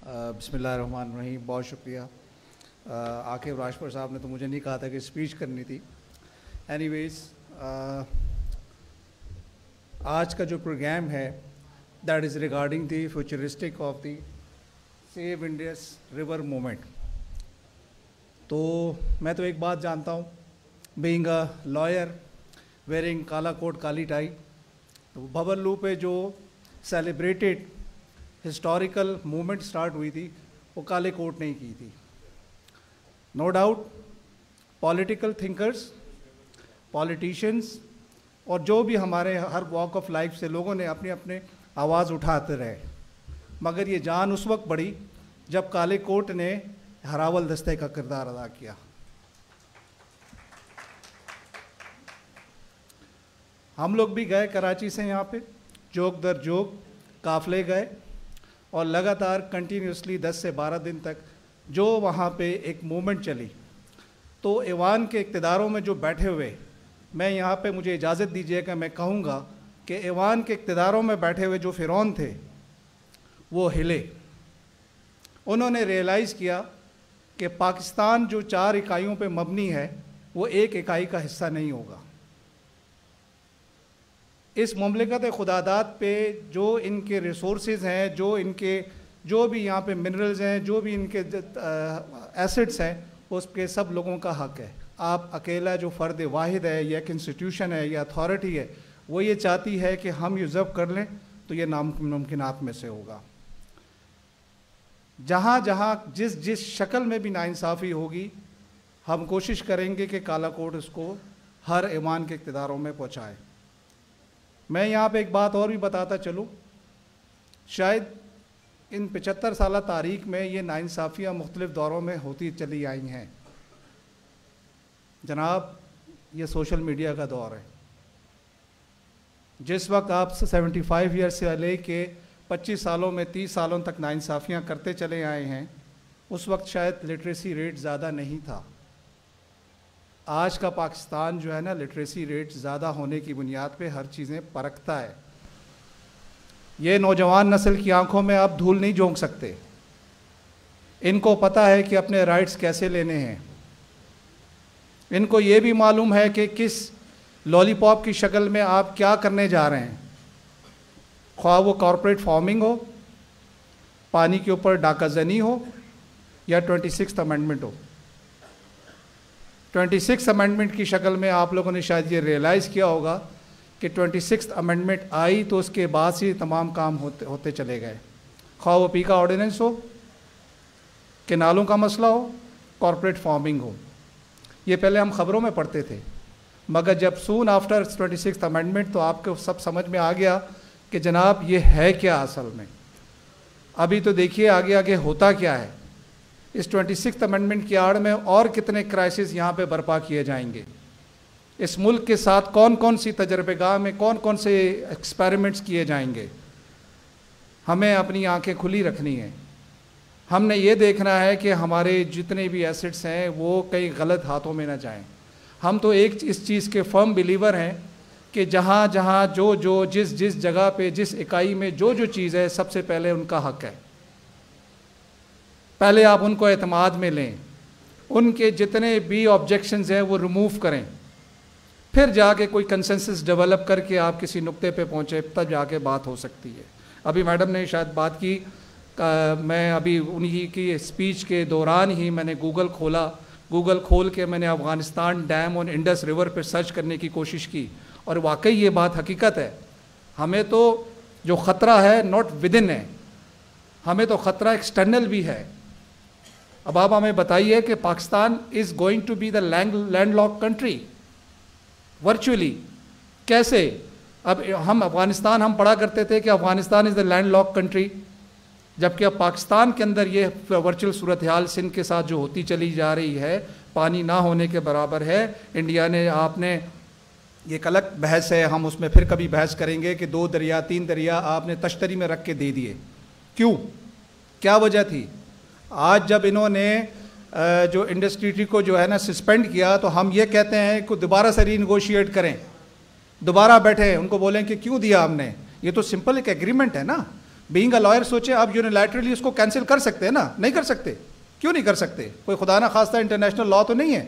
बिस्मिल्लाहिर्रहमानिर्रहीम। बहुत शुक्रिया। आकिब राजपुर साहब ने तो मुझे नहीं कहा था कि स्पीच करनी थी। एनीवेज़, आज का जो प्रोग्राम है that is regarding the futuristic of the save Indians river movement. तो मैं तो एक बात जानता हूँ, बीइंग अ लॉयर वेयरिंग काला कोट काली टाई, तो भवरलू पे जो सेलिब्रेटेड हिस्टोरिकल मूवमेंट स्टार्ट हुई थी वो काले कोट ने ही की थी। No doubt political thinkers, politicians और जो भी हमारे हर वॉक ऑफ लाइफ से लोगों ने अपने अपने आवाज़ उठाते रहे, मगर ये जान उस वक्त बढ़ी जब काले कोट ने हरावल दस्ते का किरदार अदा किया। हम लोग भी गए कराची से यहाँ पे, जोक दर जोक काफ़िले गए और लगातार कंटिन्यूसली 10 से 12 दिन तक जो वहाँ पे एक मूवमेंट चली। तो ईवान के इक़्तिदारों में जो बैठे हुए, मैं यहाँ पे मुझे इजाज़त दीजिएगा, मैं कहूँगा कि ईवान के इक़्तिदारों में बैठे हुए जो फ़िरौन थे वो हिले। उन्होंने रियलाइज़ किया कि पाकिस्तान जो 4 इकाइयों पे मबनी है वो एक इकाई का हिस्सा नहीं होगा। इस मुमलिकत खुदादात पे जो इनके रिसोर्सेज हैं, जो भी यहाँ पे मिनरल्स हैं, जो भी इनके एसेट्स हैं, उस पे सब लोगों का हक है। आप अकेला जो फ़र्द वाहिद है या एक इंस्टीट्यूशन है या अथॉरिटी है वो ये चाहती है कि हम यूज़र्व कर लें तो ये नामुमकिनात में से होगा। जहाँ जहाँ जिस शक्ल में भी नाइंसाफ़ी होगी, हम कोशिश करेंगे कि काला कोट उसको हर ईवान के इक़्तिदारों में पहुँचाए। मैं यहाँ पे एक बात और भी बताता चलूँ, शायद इन 75 साल तारीख में ये नाइंसाफ़ियाँ मुख्तलिफ़ दौरों में होती चली आई हैं। जनाब, ये सोशल मीडिया का दौर है। जिस वक्त आप 75 ईयर से लेके 25 सालों में 30 सालों तक नाइंसाफ़ियाँ करते चले आए हैं, उस वक्त शायद लिटरेसी रेट ज़्यादा नहीं था। आज का पाकिस्तान जो है ना, लिटरेसी रेट ज़्यादा होने की बुनियाद पे हर चीज़ें परखता है। ये नौजवान नस्ल की आंखों में आप धूल नहीं झोंक सकते। इनको पता है कि अपने राइट्स कैसे लेने हैं। इनको ये भी मालूम है कि किस लॉलीपॉप की शक्ल में आप क्या करने जा रहे हैं, ख्वाह वो कॉरपोरेट फार्मिंग हो, पानी के ऊपर डाका जनी हो या 26th अमेंडमेंट हो। 26th अमेंडमेंट की शक्ल में आप लोगों ने शायद ये रियलाइज़ किया होगा कि 26th अमेंडमेंट आई तो उसके बाद से तमाम काम होते चले गए, ख्वाह वो पी का ऑर्डिनेंस हो, केनालों का मसला हो, कॉरपोरेट फार्मिंग हो। ये पहले हम ख़बरों में पढ़ते थे, मगर जब सून आफ्टर 26th अमेंडमेंट तो आपको सब समझ में आ गया कि जनाब ये है क्या असल में। अभी तो देखिए आगे आगे होता क्या है। इस 26th अमेंडमेंट की आड़ में और कितने क्राइसिस यहाँ पे बर्पा किए जाएंगे। इस मुल्क के साथ कौन कौन सी तजर्बेगाह में कौन कौन से एक्सपेरिमेंट्स किए जाएंगे। हमें अपनी आंखें खुली रखनी है। हमने ये देखना है कि हमारे जितने भी एसेट्स हैं वो कई गलत हाथों में ना जाएं। हम तो एक इस चीज़ के फर्म बिलीवर हैं कि जहाँ जहाँ जो जिस जगह पे जिस इकाई में जो चीज़ है सबसे पहले उनका हक है। पहले आप उनको एतमाद में लें, उनके जितने भी ऑब्जेक्शंस हैं वो रिमूव करें, फिर जाके कोई कंसेंसस डेवलप करके आप किसी नुक्ते पे पहुँचे, तब जाके बात हो सकती है। अभी मैडम ने शायद बात की, मैं अभी उन्हीं की स्पीच के दौरान ही मैंने गूगल खोल के मैंने अफ़गानिस्तान डैम और इंडस रिवर पर सर्च करने की कोशिश की और वाकई ये बात हकीकत है। हमें तो जो ख़तरा है नॉट विद इन है, हमें तो ख़तरा एक्सटर्नल भी है। अब आप हमें बताइए कि Pakistan is going to be the landlock country virtually कैसे। अब हम अफ़गानिस्तान हम पढ़ा करते थे कि Afghanistan is the landlock country, जबकि अब पाकिस्तान के अंदर ये वर्चुअल सूरत हाल सिंध के साथ जो होती चली जा रही है पानी ना होने के बराबर है। इंडिया ने आपने ये अलग बहस है, हम उसमें फिर कभी बहस करेंगे कि 2 दरिया 3 दरिया आपने तश्तरी में रख के दे दिए। क्यों, क्या वजह थी? आज जब इन्होंने जो इंडस्ट्री को जो है ना सस्पेंड किया तो हम ये कहते हैं कि दोबारा से रीनेगोशिएट करें, दोबारा बैठे उनको बोलें कि क्यों दिया हमने। ये तो सिंपल एक एग्रीमेंट है ना। बीइंग अ लॉयर सोचे आप यूनिलैटरली उसको कैंसिल कर सकते हैं ना, नहीं कर सकते, क्यों नहीं कर सकते? कोई खुदा ना खास्ता इंटरनेशनल लॉ तो नहीं है।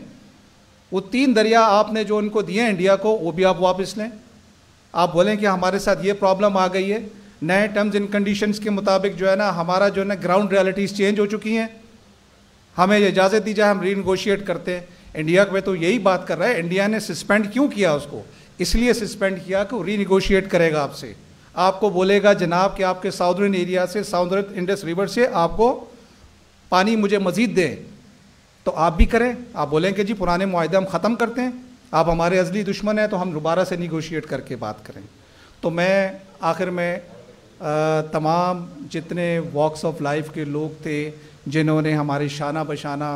वो 3 दरिया आपने जो उनको दिए हैं इंडिया को, वो भी आप वापस लें। आप बोलें कि हमारे साथ ये प्रॉब्लम आ गई है, नए टर्म्स एंड कंडीशंस के मुताबिक जो है ना हमारा जो है ना ग्राउंड रियलिटीज़ चेंज हो चुकी हैं, हमें इजाज़त दी जाए, हम रीनेगोशिएट करते हैं। इंडिया में तो यही बात कर रहा है। इंडिया ने सस्पेंड क्यों किया उसको? इसलिए सस्पेंड किया कि वो रीनेगोशिएट करेगा आपसे, आपको बोलेगा जनाब कि आपके साउदर्न एरिया से, साउदर्न इंडस रिवर से आपको पानी मुझे मज़ीद दें, तो आप भी करें। आप बोलें कि जी पुराने मुआहदे हम ख़त्म करते हैं, आप हमारे अज़ली दुश्मन हैं, तो हम दोबारा से निगोशिएट करके बात करें। तो मैं आखिर में तमाम जितने वॉक्स ऑफ लाइफ के लोग थे जिन्होंने हमारे शाना बशाना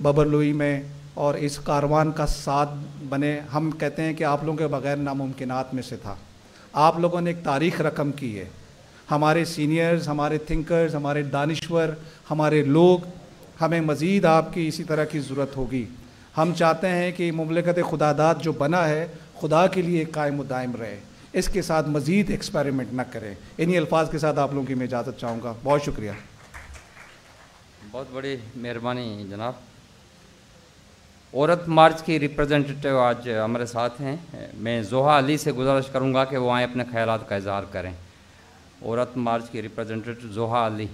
बबरलुई में और इस कारवान का साथ बने, हम कहते हैं कि आप लोगों के बग़ैर नामुमकिनात में से था। आप लोगों ने एक तारीख़ रकम की है, हमारे सीनियर्स, हमारे थिंकर्स, हमारे दानिश्वर, हमारे लोग, हमें मज़ीद आपकी इसी तरह की ज़रूरत होगी। हम चाहते हैं कि मुमलिकत खुदादाद जो बना है खुदा के लिए कायम दायम रहे, इसके साथ मज़ीद एक्सपेरिमेंट न करें। इन्हीं अल्फाज के साथ आप लोगों की मैं इजाज़त चाहूँगा। बहुत शुक्रिया। बहुत बड़ी मेहरबानी जनाब। औरत मार्च की रिप्रेजेंटेटिव आज हमारे साथ हैं। मैं जोहा अली से गुजारिश करूँगा कि वो आए अपने ख्यालात का इजहार करें। औरत मार्च की रिप्रेजेंटेटिव जोहा अली।